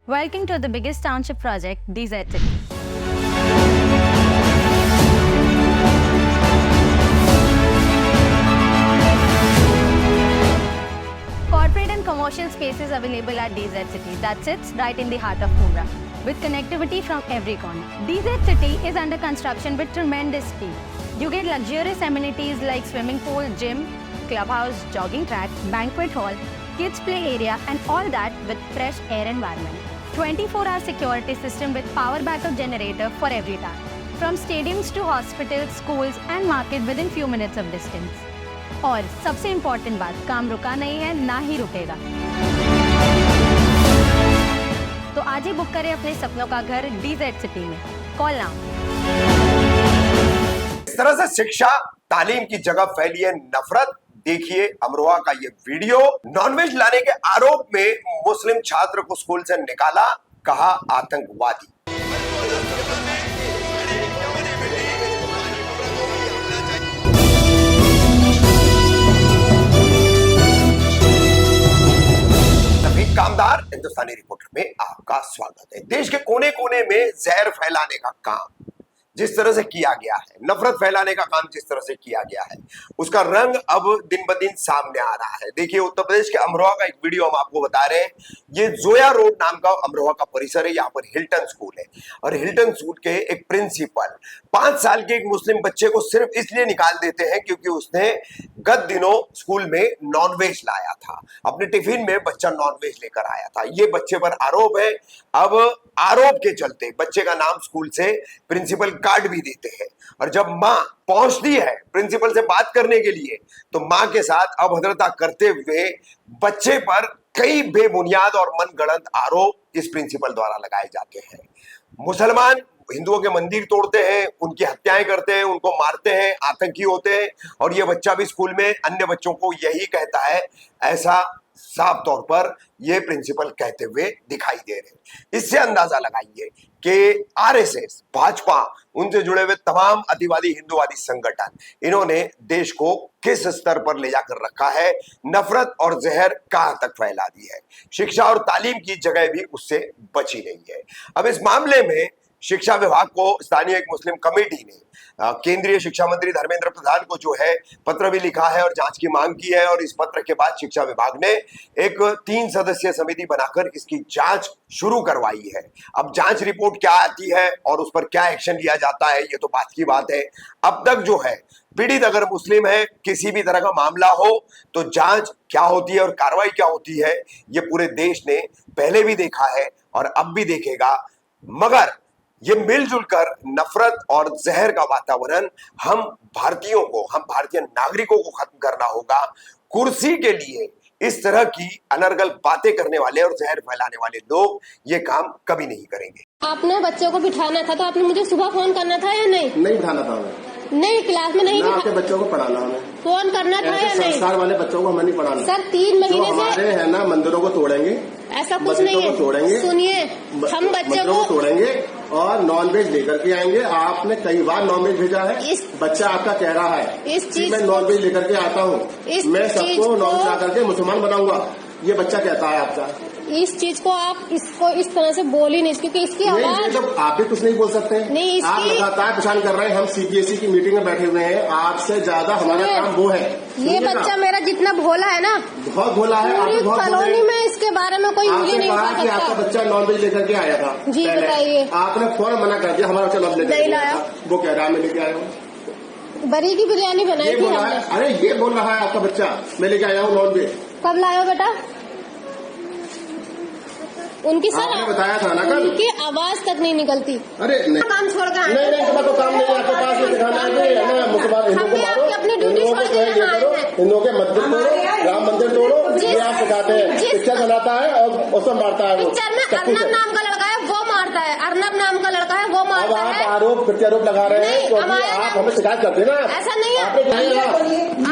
Welcome to the biggest township project, DZ City. Corporate and commercial spaces available at DZ City that sits right in the heart of Mumra, with connectivity from every corner. DZ City is under construction with tremendous speed. You get luxurious amenities like swimming pool, gym, clubhouse, jogging track, banquet hall, kids play area and all that with fresh air environment. 24-hour security system with power backup generator for every town. From stadiums to hospitals, schools and market within few minutes of distance. और सबसे important बात, काम रुका नहीं है, ना ही रुकेगा। तो आज ही बुक करें अपने सपनों का घर DZ सिटी में। Call now. इस तरह से शिक्षा तालीम की जगह फैली है नफरत। देखिए अमरोहा का ये वीडियो। नॉनवेज लाने के आरोप में मुस्लिम छात्र को स्कूल से निकाला, कहा आतंकवादी। कामदार हिंदुस्तानी रिपोर्टर में आपका स्वागत है। देश के कोने कोने में जहर फैलाने का काम जिस तरह से किया गया है, नफरत फैलाने का काम जिस तरह से किया गया है, उसका रंग अब दिन ब दिन सामने आ रहा है। देखिए उत्तर प्रदेश के अमरोहा का एक वीडियो हम आपको बता रहे हैं। ये जोया रोड नाम का अमरोहा का परिसर है। यहाँ पर हिल्टन स्कूल है और हिल्टन स्कूल के एक प्रिंसिपल 5 साल के एक मुस्लिम बच्चे को सिर्फ इसलिए निकाल देते हैं क्योंकि उसने गत दिनों स्कूल में नॉनवेज लाया था। अपने टिफिन में बच्चा नॉनवेज लेकर आया था। ये बच्चे पर आरोप है। अब आरोप के चलते बच्चे का नाम स्कूल से प्रिंसिपल कार्ड भी देते हैं और जब मां पहुंचती है प्रिंसिपल से बात करने के लिए तो मां के साथ अभद्रता करते हुए बच्चे पर कई बेबुनियाद और मनगढ़ंत आरोप इस प्रिंसिपल द्वारा लगाए जाते हैं। मुसलमान हिंदुओं के मंदिर तोड़ते हैं, उनकी हत्याएं करते हैं, उनको मारते हैं, आतंकी होते हैं और ये बच्चा भी स्कूल में अन्य बच्चों को यही कहता है। ऐसा साफ तौर पर ये प्रिंसिपल कहते हुए दिखाई दे रहे हैं। इससे अंदाजा लगाइए कि आरएसएस, भाजपा, उनसे जुड़े हुए तमाम अतिवादी हिंदुवादी संगठन, इन्होंने देश को किस स्तर पर ले जाकर रखा है, नफरत और जहर कहां तक फैला दी है। शिक्षा और तालीम की जगह भी उससे बची नहीं है। अब इस मामले में शिक्षा विभाग को स्थानीय एक मुस्लिम कमेटी ने केंद्रीय शिक्षा मंत्री धर्मेंद्र प्रधान को जो है पत्र भी लिखा है और जांच की मांग की है और इस पत्र के बाद शिक्षा विभाग ने एक 3 सदस्यीय समिति बनाकर इसकी जांच शुरू करवाई है। अब जांच रिपोर्ट क्या आती है और उस पर क्या एक्शन लिया जाता है ये तो बात की बात है। अब तक जो है पीड़ित अगर मुस्लिम है, किसी भी तरह का मामला हो तो जांच क्या होती है और कार्रवाई क्या होती है ये पूरे देश ने पहले भी देखा है और अब भी देखेगा। मगर ये मिलजुल कर नफरत और जहर का वातावरण हम भारतीयों को, हम भारतीय नागरिकों को खत्म करना होगा। कुर्सी के लिए इस तरह की अनर्गल बातें करने वाले और जहर फैलाने वाले लोग ये काम कभी नहीं करेंगे। आपने बच्चों को बिठाना था तो आपने मुझे सुबह फोन करना था या नहीं? नहीं बिठाना था हमें। नहीं, क्लास में नहीं आपके बच्चों को पढ़ाना हमें। फोन करना था या नहीं? संस्कार वाले बच्चों को हमें नहीं पढ़ाना। सर 3 महीने से हमारे है ना मंदिरों को तोड़ेंगे, ऐसा कुछ नहीं है। तोड़ेंगे, सुनिए, हम बच्चे को तोड़ेंगे और नॉनवेज लेकर के आएंगे। आपने कई बार नॉनवेज भेजा है, बच्चा आपका कह रहा है इस चीज मैं नॉनवेज लेकर के आता हूँ, मैं सबको नॉनवेज ला करके मुसलमान बनाऊंगा, ये बच्चा कहता है आपका। इस चीज को आप इसको इस तरह से बोल ही नहीं, क्योंकि इसकी आवाज तो आप भी कुछ नहीं बोल सकते। नहीं, आप लगातार परेशान कर रहे हैं। हम सीबीएसई की मीटिंग में बैठे हुए हैं, आपसे ज्यादा हमारा काम वो है। ये बच्चा मेरा जितना भोला है ना, बहुत भोला है। पूरी कॉलोनी में इसके बारे में कोई उंगली नहीं उठा सकता। आपका बच्चा नॉनवेज लेकर के आया था। जी बताइए। आपने फौरन मना कर दिया, हमारा बच्चा नॉनवेज लेकर आया, वो कह रहा है मैं लेके आया हूँ। बरी की बिरयानी बनाई थी हमने। अरे ये बोल रहा है आपका बच्चा मैं लेके आया हूँ नॉनवेज। कब लाया बेटा? उनकी सर आपने बताया था ना कल। उनकी आवाज तक नहीं निकलती। अरे नहीं, काम छोड़ कर नहीं तुम्हारा तो काम नहीं है आपके पास। ये दिखाना है मुसलमान हिंदू को मारो, अपनी ड्यूटी छोड़ के हिंदुओं के मंदिर तोड़ो, राम मंदिर तोड़ो, ये आप सिखाते हैं। पिक्चर बनाता है और उसमें मारता है। पिक्चर में अर्नब नाम का लड़का है वो मारता है, अर्नब नाम का लड़का है वो मारता है। आप आरोप प्रत्यारोप लगा रहे हैं क्योंकि आप हमें शिकायत करते हैं ना। ऐसा नहीं है।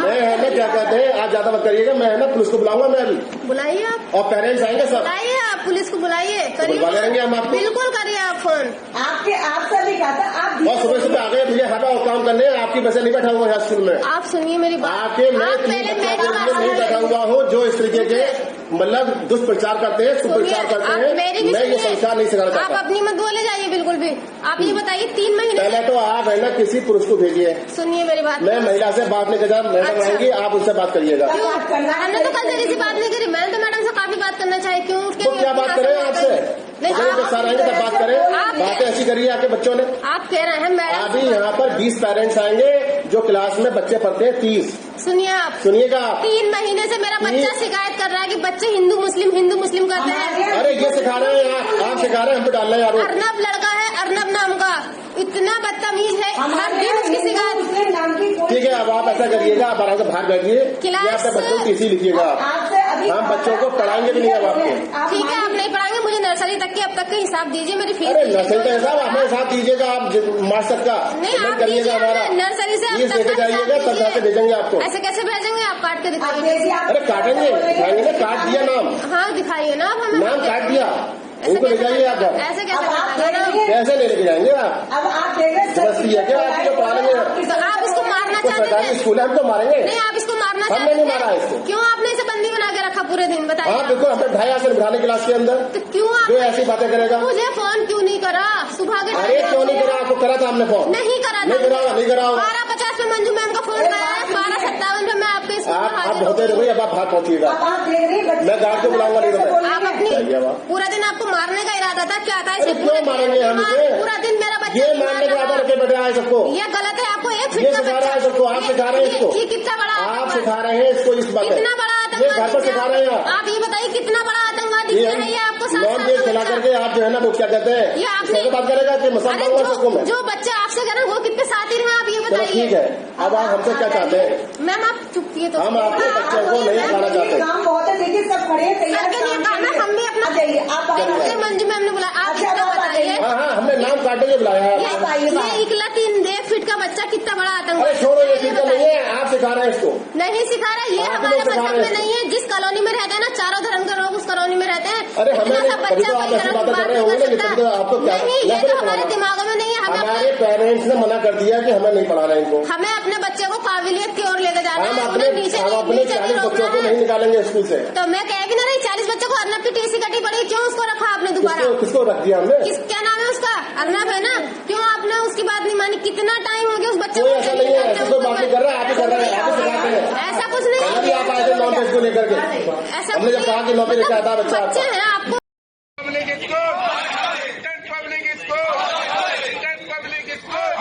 मैं है ना क्या कहते हैं, आज ज्यादा मत करिएगा। मैं है ना पुलिस को बुलाऊंगा। मैं अभी बुलाइए आप, और पेरेंट्स आएंगे सब। बुलाइए आप पुलिस इसको बुलाइए, बुलवा लेंगे हम आपको। बिल्कुल करिए आप फोन। आपसे भी कहा था आप और सुबह सुबह आ गए भैया हटाओ काम करने, आपकी वजह नहीं बैठा हुआ है स्कूल में। आप सुनिए मेरी बात। आके मैं आप तीन पहले बच्चों मेरी के लिए बात नहीं बैठा सुनिए। हुआ हूँ जो इस तरीके के मतलब दुष्प्रचार करते हैं, सुप्रचार करते आप मेरी हैं। भी मैं ये सुनिए। संस्कार नहीं सिखाना आप चाहता। अपनी मत बोले जाइए बिल्कुल भी। आप ये बताइए 3 महीने पहले तो आप है ना किसी पुरुष को भेजिए। सुनिए मेरी बात। मैं महिला से बात नहीं कर मैडम अच्छा। आएंगी, आप उससे बात करिएगा। क्यों? हमने तो कल से किसी बात नहीं करी। मैंने तो मैडम से काफी बात करना चाहिए। क्यों उठ के तो क्या बात करें आपसे? सर आएंगे तब बात करें। बातें ऐसी करिए आपके बच्चों ने। आप कह रहे हैं मैडम। अभी यहाँ पर 20 पेरेंट्स आएंगे जो क्लास में बच्चे पढ़ते हैं 30। सुनिए आप, सुनिएगा आप। 3 महीने से मेरा बच्चा शिकायत कर रहा है कि बच्चे हिंदू मुस्लिम करते हैं। अरे ये सिखा रहे हैं आप सिखा रहे हैं, हम पे डाल रहे हैं आरोप। अर्नब लड़का है, अर्नब नाम का, इतना बदतमीज है। हर दिन उसकी शिकायत। ठीक है, अब आप ऐसा करिएगा, आप आराम से बाहर बैठिए या अपने बच्चों को टीसी लिखिएगा। हम बच्चों को पढ़ाएंगे भी नहीं अब आपको। ठीक है, आप नहीं पढ़ाएंगे, मुझे नर्सरी तक की अब तक का हिसाब दीजिए, मेरी फीस। अरे नर्सरी का हिसाब अपने साथ दीजिएगा, आप मास्टर का नहीं, आप करिएगा दीजिए, हमारा। नर्सरी से फीस लेके जाइएगा तब जाके भेजेंगे आपको। ऐसे कैसे भेजेंगे? आप काट के दिखाइए। अरे काटेंगे, दिखाएंगे ना, काट दिया नाम, हाँ दिखाइए ना। आप हमें नाम काट दिया, उनको ले जाइए आप घर। ऐसे कैसे? कैसे ले लेके जाएंगे आप? अब आप देख रहे जबरदस्ती है क्या आपको? तो पढ़ा लेंगे तो आप इसको मारना तो चाहते सरकारी हैं? स्कूल है, हम तो मारेंगे। नहीं, आप इसको मारना हमने चाहते नहीं मारा इसको। क्यों आपने इसे बंदी बना के रखा पूरे दिन? बताइए। हाँ बिल्कुल, हमने ढाया से बिठाने क्लास के अंदर। तो क्यों जो आप ऐसी बातें करेगा? मुझे फोन क्यों नहीं करा सुबह के? अरे क्यों नहीं करा? आपको करा था हमने फोन। नहीं करा। नहीं करा, नहीं करा। 12:50 पे मंजू मैम का फोन आया है, 12:57 पे मैं आपके स्कूल में आप हाजिर होते रहो, अब आप हाथ पहुंचिएगा। आप देख रहे हैं मैं गार्ड को बुलाऊंगा, नहीं तो मैं। आप अपनी जाइए अब आप। पूरा दिन आपको मारने का इरादा था, क्या था? अरे क्यों मारेंगे हम इसे? पूरा दिन मेरा बच्चा ये मारने के आधार रखे बैठे आए सबको। ये गलत है। आपको एक ये सिखा रहा है सबको, आप सिखा रहे हैं इसको। ये कितना बड़ा आप आतंकवादी? सिखा रहे हैं इसको इस बात। कितना बड़ा ये घर पर सिखा रहे हैं आप ये बताइए कितना बड़ा आतंकवादी ये है ये आपको? नॉन वेज खिला करके आप जो है ना वो क्या कहते हैं, ये आपने कैसे बात करेगा कि मसाला अरे दूंगा सबको मैं। जो बच्चा आपसे कह रहे हैं वो कितने साथी हैं आप ये चलो बताइए। ठीक है, अब आप हमसे क्या चाहते हैं? मैम आप चुप किए तो हम आपके बच्चों को नहीं खाना चाहते। काम बहुत है, देखिए सब खड़े हैं तैयार। करके नहीं काम है, हम भी अपना जाइए आप आइए। मुझे मंजू मैम ने बुलाया। आप अच्छा, कितना आप बताइए? आइए। हाँ हाँ, हमने नाम काटे के बुलाया है आपको। ये इकला 1 फीट का बच्चा कितना बड़ा आतंकवादी? अरे छोड़ो, ये ठीक नहीं है, आप सिखा रहे हैं इसको। नहीं सिखा रहा, ये आप हमारे लोग सिखा मजहब रहे में हैं। नहीं है। जिस कॉलोनी में रहते हैं ना, चारों धर्म के लोग उस कॉलोनी में रहते हैं। अरे हमें इतना नहीं, सा तभी बच्चा तो आप कोई ऐसी धर्म बातें बात कर रहे नहीं होंगे, कर लेकिन तभी तो आपको क्या नहीं, ये नफरत तो हमारे फैलाना। दिमागों में नहीं है। हमारे पेरेंट्स ने मना कर दिया कि हमें नहीं पढ़ाना इनको। हमें अपने बच्चे को काबिलियत की ओर लेकर जाना हम है। अपने उन्हें नीचे नहीं 40 बच्चों को रोकना नहीं है। निकालेंगे स्कूल से। तो मैं कह भी ना रही, 40 बच्चों को अर्नब की टीसी कटी पड़ी, क्यों उसको रखा आपने दोबारा? किसको रख दिया हमने? क्या नाम है उसका? अर्नब है ना? क्यों आपने उसकी बात नहीं मानी? कितना टाइम हो गया उस बच्चे कोई को? ऐसा नहीं है, ऐसी कोई बात नहीं कर रहा है, आप ही कर रहे हैं, आप ही सिखाते हैं। ऐसा कुछ नहीं पहले भी आप आए थे नॉन वेज को लेकर के, ऐसा हमने जब कहा कि नौकरी लेकर आता बच्चा बच्चे आपका। हैं आपको public school, public school, public school,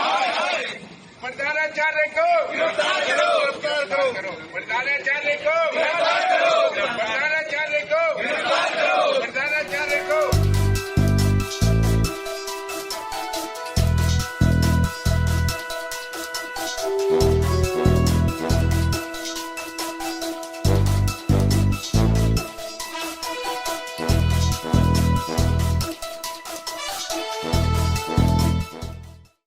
प्रधानाचार्य को गिरफ्तार करो, प्रधानाचार्य को गिरफ्तार करो।